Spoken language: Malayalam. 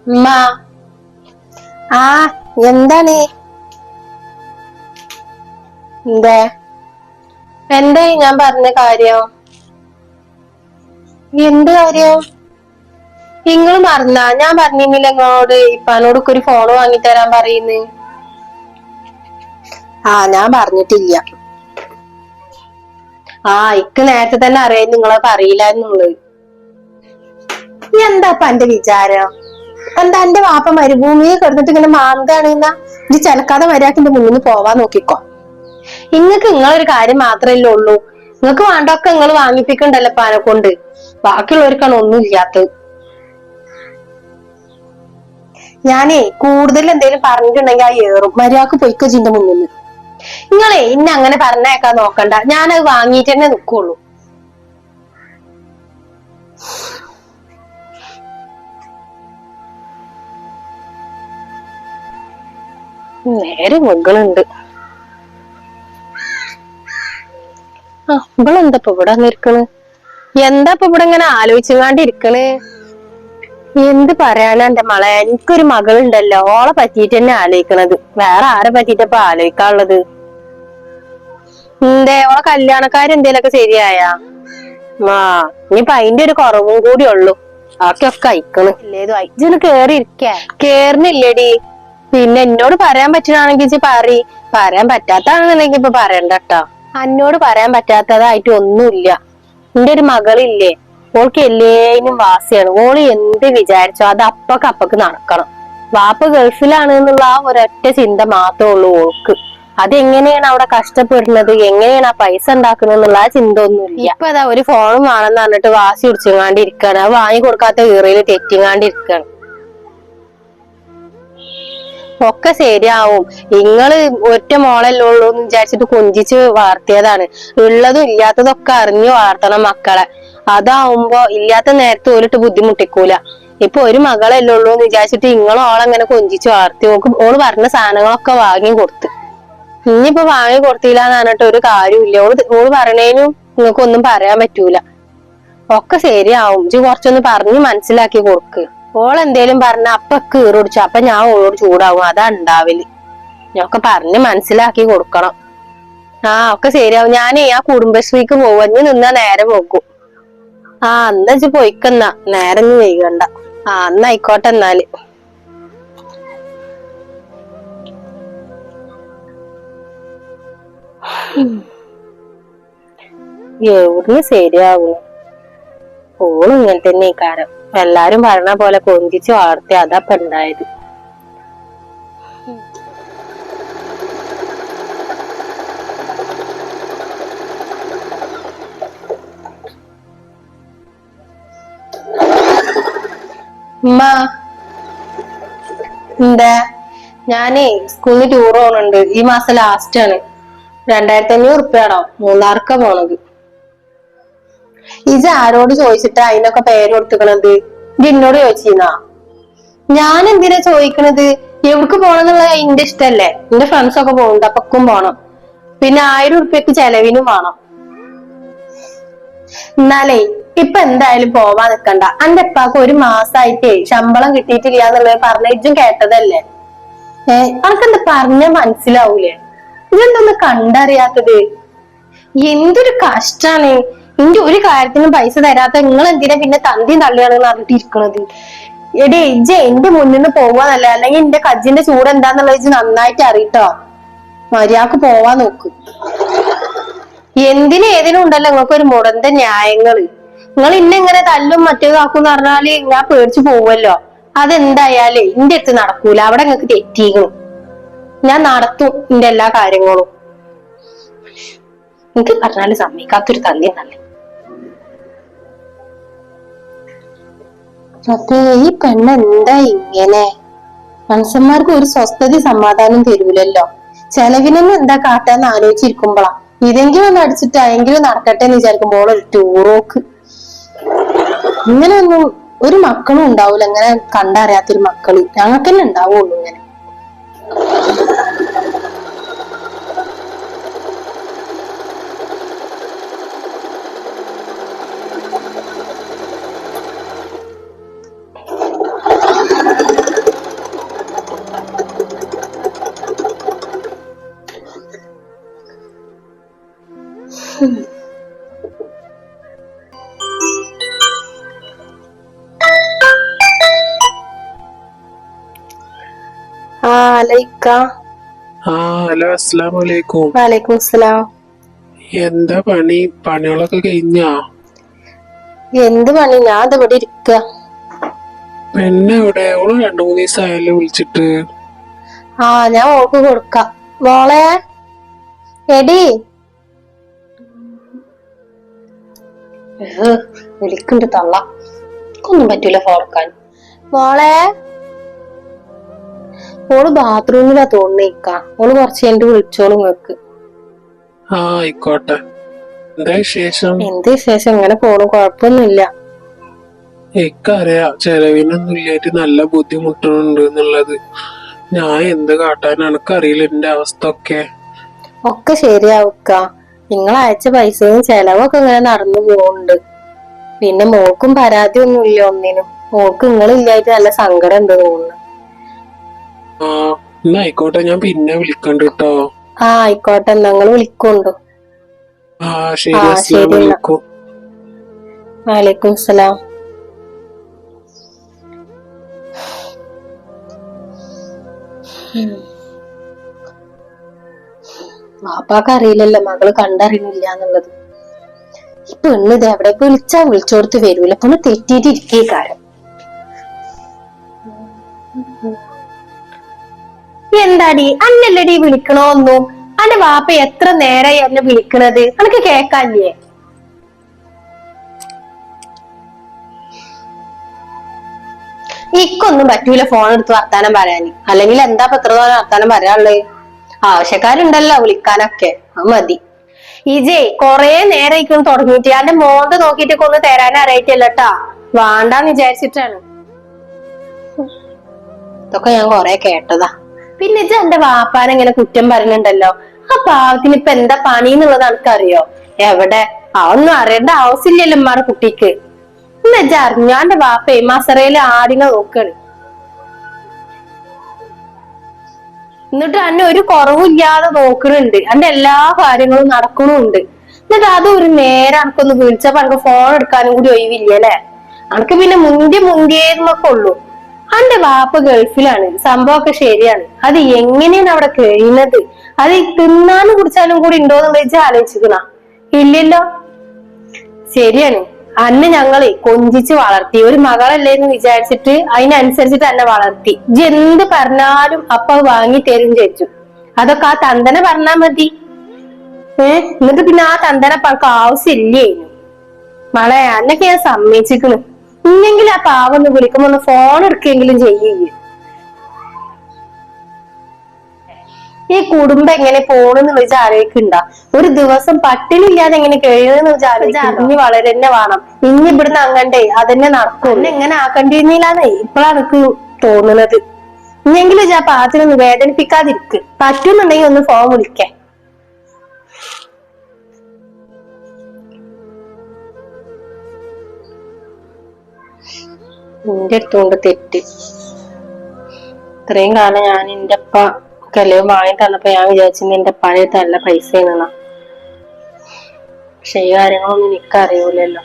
ഉമ്മ. ആ, എന്താണ്? എന്താ എന്തേ ഞാൻ പറഞ്ഞ കാര്യം? എന്ത് കാര്യം? നിങ്ങൾ മറന്നാ? ഞാൻ പറഞ്ഞിരുന്നില്ല നിങ്ങളോട് ഇപ്പാനോടൊക്കെ ഒരു ഫോൺ വാങ്ങിത്തരാൻ പറയുന്നു. ഞാൻ പറഞ്ഞിട്ടില്ല. ഇക്ക് നേരത്തെ തന്നെ അറിയാം നിങ്ങളൊക്കെ അറിയില്ല എന്നുള്ളത്. എന്താപ്പ എന്റെ വിചാരം? എന്താ എന്റെ വാപ്പ മരുഭൂമിയിൽ കിടന്നിട്ട് ഇങ്ങനെ മാന്താണെന്നാ? ഇത് ചെലക്കാതെ മര്യാദക്കിന്റെ മുന്നിൽ പോവാൻ നോക്കിക്കോ. ഇങ്ങക്ക് നിങ്ങളൊരു കാര്യം മാത്രല്ലേ ഉള്ളൂ. നിങ്ങക്ക് വേണ്ടൊക്കെ നിങ്ങൾ വാങ്ങിപ്പിക്കണ്ടല്ലോ പാനെ കൊണ്ട്. ബാക്കിയുള്ളവർക്കാണ് ഒന്നും ഇല്ലാത്തത്. ഞാനേ കൂടുതൽ എന്തേലും പറഞ്ഞിട്ടുണ്ടെങ്കിൽ ആ ഏറും മര്യാദക്ക് പൊയ്ക്കോ ചിന്റെ മുന്നിൽ. നിങ്ങളെ ഇന്നെ അങ്ങനെ പറഞ്ഞേക്കാൻ നോക്കണ്ട. ഞാനത് വാങ്ങിയിട്ട് തന്നെ നിക്കുള്ളൂ. നേരെ മകളുണ്ട്. ഇവളെന്താ ഇവിടെ ഇരിക്കണ്? എന്താ ഇവിടെ ഇങ്ങനെ ആലോചിച്ചുകൊണ്ടിരിക്കണ്? എന്ത് പറയാനാ എന്റെ മളെ, എനിക്കൊരു മകളുണ്ടല്ലോ, ഓളെ പറ്റിയിട്ട് തന്നെ ആലോചിക്കണത്. വേറെ ആരെ പറ്റിട്ടപ്പോ ആലോചിക്കാനുള്ളത്? ഓളെ കല്യാണക്കാരെന്തേലൊക്കെ ശരിയായാ? ഇനിയിപ്പൊ അതിന്റെ ഒരു കുറവും കൂടി ഉള്ളു. ബാക്കിയൊക്കെ അയക്കണ്. ഇജ്ജൊന്ന് കേറിനില്ലേടി? പിന്നെ എന്നോട് പറയാൻ പറ്റുകയാണെങ്കിൽ പറയാൻ പറ്റാത്താണെന്നുണ്ടെങ്കിൽ ഇപ്പൊ പറയണ്ടട്ടോ. എന്നോട് പറയാൻ പറ്റാത്തതായിട്ട് ഒന്നുമില്ല. എന്റെ ഒരു മകളില്ലേ, ഓൾക്ക് എല്ലേനും വാസിയാണ്. ഓള് എന്ത് വിചാരിച്ചോ അത് അപ്പക്ക് നടക്കണം. വാപ്പ ഗൾഫിലാണ് എന്നുള്ള ആ ഒരൊറ്റ ചിന്ത മാത്രമേ ഉള്ളൂ ഓൾക്ക്. അതെങ്ങനെയാണ് അവിടെ കഷ്ടപ്പെടുന്നത്, എങ്ങനെയാണ് ആ പൈസ ഉണ്ടാക്കുന്നത് എന്നുള്ള ആ ചിന്ത ഒന്നുമില്ല. ഇപ്പൊ അതാ ഒരു ഫോണും വേണമെന്ന് പറഞ്ഞിട്ട് വാശി പിടിച്ചങ്ങാണ്ടിരിക്കാണ്. അത് വാങ്ങി കൊടുക്കാത്ത ഈറയിൽ തെറ്റിങ്ങാണ്ടിരിക്കാണ്. ഒക്കെ ശരിയാവും. നിങ്ങള് ഒറ്റ മോളല്ലേ ഉള്ളൂ എന്ന് വിചാരിച്ചിട്ട് കൊഞ്ചിച്ച് വളർത്തിയതാണ്. ഉള്ളതും ഇല്ലാത്തതൊക്കെ അറിഞ്ഞു വളർത്തണം മക്കളെ. അതാവുമ്പോ ഇല്ലാത്ത നേരത്തെ ഓലിട്ട് ബുദ്ധിമുട്ടിക്കൂല. ഇപ്പൊ ഒരു മകളല്ലേ ഉള്ളൂ എന്ന് വിചാരിച്ചിട്ട് ഓളങ്ങനെ കൊഞ്ചിച്ച് വളർത്തി. ഓള് പറഞ്ഞ സാധനങ്ങളൊക്കെ വാങ്ങി കൊടുത്ത്. ഇനിയിപ്പൊ വാങ്ങി കൊടുത്തില്ല എന്ന് പറഞ്ഞിട്ട് ഒരു കാര്യമില്ല. ഓള് പറയണേനും നിങ്ങൾക്ക് ഒന്നും പറയാൻ പറ്റൂല. ഒക്കെ ശരിയാവും. ഇജ്ജ് കുറച്ചൊന്ന് പറഞ്ഞു മനസ്സിലാക്കി കൊടുക്ക്. ഓളെന്തേലും പറഞ്ഞ അപ്പൊക്കെ ഈറൊടിച്ചു. അപ്പൊ ഞാൻ ഓളോട് ചൂടാവും. അതാ ഉണ്ടാവല്. ഞൊക്കെ പറഞ്ഞ് മനസ്സിലാക്കി കൊടുക്കണം. ഒക്കെ ശരിയാവും. ഞാനേ ആ കുടുംബശ്രീക്ക് പോവാ. ഇനി നിന്നാ നേരം നോക്കും. എന്നാ ഇജ്ജ് പോയിക്കെന്ന, നേരം വൈകണ്ട. എന്നായിക്കോട്ടെ എന്നാല്. എവിടുന്ന് ശരിയാവും? ഓളും ഇങ്ങനെ തന്നെ കാരം. എല്ലാരും പറഞ്ഞ പോലെ കൊഞ്ചിച്ച് വളർത്തി. അതപ്പൊ ഉണ്ടായത്. ഉമ്മ, എന്താ? ഞാനേ സ്കൂളിൽ ടൂർ പോണുണ്ട്. ഈ മാസം ലാസ്റ്റ് ആണ്. 2500 മൂന്നാർക്ക പോണത്. ഇജ് ആരോട് ചോദിച്ചിട്ടാ അതിനൊക്കെ പേര് കൊടുത്തിക്കണത്? ഇത് എന്നോട് ചോദിച്ചിരുന്നാ? ഞാൻ എന്തിനാ ചോദിക്കണത്? എവിടക്ക് പോണെന്നുള്ളത് എന്റെ ഇഷ്ടല്ലേ. എന്റെ ഫ്രണ്ട്സ് ഒക്കെ പോകുന്നുണ്ട്. അപ്പൊക്കും പോണം. പിന്നെ 1000 ചെലവിനും വേണം. എന്നാലേ ഇപ്പൊ എന്തായാലും പോവാൻ നിക്കണ്ട. എന്റെ ഉപ്പാക്ക് ഒരു മാസായിട്ടേ ശമ്പളം കിട്ടിയിട്ടില്ല എന്നുള്ളത് പറഞ്ഞ ഇജ്ജും കേട്ടതല്ലേ. അനക്കെന്താ പറഞ്ഞ മനസ്സിലാവൂലേ? ഇതെന്തൊന്ന് കണ്ടറിയാത്തത്? എന്തൊരു കഷ്ടാണ്. എന്റെ ഒരു കാര്യത്തിനും പൈസ തരാത്ത നിങ്ങൾ എന്തിനാ പിന്നെ തന്തിയും തള്ളിയാണെന്ന് പറഞ്ഞിട്ട് ഇരിക്കണത്? എടി ഇജ്ജ് എന്റെ മുന്നിൽ നിന്ന് പോവാന്നല്ല, അല്ലെങ്കിൽ എന്റെ കജ്ജിന്റെ ചൂട് എന്താന്നുള്ളത് ഇജ്ജ് നന്നായിട്ട് അറിയിട്ടോ. മര്യാദക്ക് പോവാൻ നോക്ക്. എന്തിനും ഏതിനും ഉണ്ടല്ലോ നിങ്ങൾക്ക് ഒരു മുടന്ത ന്യായങ്ങള്. നിങ്ങൾ ഇങ്ങനെ തല്ലും മറ്റേതാക്കും പറഞ്ഞാല് ഞാൻ പേടിച്ചു പോവല്ലോ. അതെന്തായാലേ എന്റെ അടുത്ത് നടക്കൂല. അവിടെ നിങ്ങൾക്ക് തെറ്റിയിരുന്നു. ഞാൻ നടത്തും എന്റെ എല്ലാ കാര്യങ്ങളും. എനിക്ക് പറഞ്ഞാല് സമ്മതിക്കാത്തൊരു തള്ളി തന്നെ. അതെ, ഈ പെണ്ണ് എന്താ ഇങ്ങനെ? മനുഷ്യന്മാർക്ക് ഒരു സ്വസ്ഥത സമാധാനം തരൂലല്ലോ. ചെലവിനൊന്നും എന്താ കാട്ടാന്ന് ആലോചിച്ചിരിക്കുമ്പോളാ ഇതെങ്കിലും ഒന്ന് അടിച്ചിട്ട് എങ്കിലും നടക്കട്ടെ എന്ന് വിചാരിക്കുമ്പോൾ ഒരു ടൂറോക്ക്. ഇങ്ങനെയൊന്നും ഒരു മക്കളും ഉണ്ടാവൂല. ഇങ്ങനെ കണ്ടറിയാത്തൊരു മക്കള് ഞങ്ങൾക്ക് തന്നെ ഉണ്ടാവുള്ളൂ ഇങ്ങനെ. ഹലോ, അസ്സലാമു അലൈക്കും. വലൈക്കും സ്സലാം. എന്താ പണി? പണികളൊക്കെ കഴിഞ്ഞാ? എന്ത് പണി? ഞാൻ ഇവിടെ ഇരിക്ക. പിന്നെ എവിടെ? ഓള് 2-3 ദിവസമായല്ലോ വിളിച്ചിട്ട്. ഞാൻ ഓൾക്ക് കൊടുക്കാം. മോളെ എടി വിളിക്കണ്ട് തള്ള. ഒന്നും പറ്റൂല ഫോർക്കാൻ. മോളെ ഓള് ബാത്റൂമിലാ തോന്നിക്ക. ഓള് കുറച്ച് കഴിഞ്ഞിട്ട് വിളിച്ചോളും നിങ്ങക്ക്. ആയിക്കോട്ടെ. എന്താ വിശേഷം? എന്ത് വിശേഷം? ഇങ്ങനെ പോണു, കൊഴപ്പൊന്നുമില്ല. എനിക്കറിയാം ചെലവിനൊന്നും ഇല്ലായിട്ട് നല്ല ബുദ്ധിമുട്ടുണ്ട് എന്നുള്ളത്. ഞാൻ എന്ത് കാട്ടാൻ? എനക്കറിയില്ല എന്റെ അവസ്ഥ ഒക്കെ. ഒക്കെ ശരിയാവുക്ക. നിങ്ങൾ അയച്ച പൈസയും ചെലവൊക്കെ ഇങ്ങനെ നടന്നു പോകുന്നുണ്ട്. പിന്നെ മോൾക്കും പരാതി ഒന്നും ഇല്ല ഒന്നിനും. മോൾക്ക് നിങ്ങളില്ലായിട്ട് നല്ല സങ്കടം ഉണ്ട് തോന്നുന്നു. എന്നാ ആയിക്കോട്ടെ, ഞാൻ പിന്നെ വിളിക്കണ്ട് കേട്ടോ. ആയിക്കോട്ടെ, നിങ്ങൾ വിളിക്കൊണ്ടു. ശരി. ശരി. അസ്സലാമു അലൈക്കും. വലൈക്കും സലാം. വാപ്പാക്ക് അറിയില്ലല്ലോ മകള് കണ്ടറിയുന്നില്ല എന്നുള്ളത്. ഈ പെണ്ണ് ഇത് എവിടെ വിളിച്ചാ വിളിച്ചോടുത്ത് വരൂല. പെണ്ണ് തെറ്റിയിട്ടിരിക്കേ കാര്യം. എന്താടി അന്നല്ലടി വിളിക്കണോന്നും? അന്റെ വാപ്പ എത്ര നേരായി എന്നെ വിളിക്കണത്? അനക്ക് കേക്കാല്ലേ? ഇക്കൊന്നും പറ്റൂല ഫോൺ എടുത്ത് വർത്താനം പറയാന്. അല്ലെങ്കിൽ എന്താ എത്ര തോന്നെ വർത്താനം പറയാനുള്ളത്? ആവശ്യക്കാരുണ്ടല്ലോ വിളിക്കാനൊക്കെ, അത് മതി. ഇജേ കൊറേ നേരം തുടങ്ങിയിട്ട് അന്റെ മോന്ത നോക്കിട്ട് ഒന്ന് തരാൻ അറിയിട്ടില്ലട്ടാ. വേണ്ടാന്ന് വിചാരിച്ചിട്ടാണ്. ഇതൊക്കെ ഞാൻ കൊറേ കേട്ടതാ. പിന്നെ ഇജ എന്റെ വാപ്പാനെ ഇങ്ങനെ കുറ്റം പറയുന്നുണ്ടല്ലോ. ആ പാവത്തിന് ഇപ്പൊ എന്താ പണി എന്നുള്ളത് എനിക്കറിയോ? എവിടെ? അതൊന്നും അറിയേണ്ട ആവശ്യമില്ലല്ലോ ഉമ്മാടെ കുട്ടിക്ക്. എന്നുവെച്ചാ അറിഞ്ഞാന്റെ വാപ്പേ മസറയില് ആടിനെ നോക്കാണ്. എന്നിട്ട് അന്നെ ഒരു കുറവില്ലാതെ നോക്കണുണ്ട്. അന്റെ എല്ലാ കാര്യങ്ങളും നടക്കണുണ്ട്. എന്നിട്ട് അത് ഒരു നേരം അനക്കൊന്ന് വിളിച്ചപ്പോ അനക്ക് ഫോൺ എടുക്കാനും കൂടി ഒഴിവില്ല അല്ലെ? അനക്ക് പിന്നെ മുന്തിയേന്നൊക്കെ ഉള്ളൂ. അന്റെ വാപ്പ ഗൾഫിലാണ്, സംഭവമൊക്കെ ശരിയാണ്. അത് എങ്ങനെയാണ് അവിടെ കഴിയുന്നത്? അത് തിന്നാനും കുടിച്ചാലും കൂടി ഉണ്ടോന്ന് വെച്ച് ആലോചിക്കണ? ഇല്ലല്ലോ. ശരിയാണ്, അന്ന് ഞങ്ങളെ കൊഞ്ചിച്ച് വളർത്തി. ഒരു മകളല്ലേന്ന് വിചാരിച്ചിട്ട് അതിനനുസരിച്ചിട്ട് എന്നെ വളർത്തി. ഇജ്ജ് എന്ത് പറഞ്ഞാലും അപ്പ വാങ്ങി തരും ചേച്ചു. അതൊക്കെ ആ തന്തനെ പറഞ്ഞാ മതി. എന്നിട്ട് പിന്നെ ആ തന്തനെ പണക്ക് ആവശ്യമില്ലേ? മളെ അന്നൊക്കെ ഞാൻ സമ്മതിച്ചിക്കണ്. ഇല്ലെങ്കിൽ ആ പാവൊന്ന് വിളിക്കുമ്പോ ഒന്ന് ഫോൺ എടുക്കെങ്കിലും ചെയ്യേ. ഈ കുടുംബം എങ്ങനെ പോണെന്ന് വെച്ചാൽ ആലോചിക്കണ്ട. ഒരു ദിവസം പട്ടിണി ഇല്ലാതെ എങ്ങനെ കഴിയുമെന്ന് വെച്ചാൽ അറിഞ്ഞ് വളരെന്നെ വേണം. ഇനി ഇവിടുന്ന് അങ്ങണ്ടേ അതന്നെ നടക്കും. എങ്ങനെ ആക്കണ്ടിരുന്നില്ലാന്നേ ഇപ്പഴാണ് എനിക്ക് തോന്നുന്നത്. ഇനിയെങ്കിലും ആ പാത്തിനൊന്ന് വേദനിപ്പിക്കാതിരിക്ക്. പറ്റുന്നുണ്ടെങ്കിൽ ഒന്ന് ഫോൺ വിളിക്കേ. നിന്റെ അടുത്തുകൊണ്ട് തെറ്റ്. ഇത്രയും കാലം ഞാൻ എന്റെ അപ്പ കല്യാണം വാങ്ങി തന്നപ്പോ ഞാൻ വിചാരിച്ചു എന്റെ പഴയ നല്ല പൈസ എന്നാ. പക്ഷെ ഈ കാര്യങ്ങളൊന്നും എനിക്കറിയൂലല്ലോ.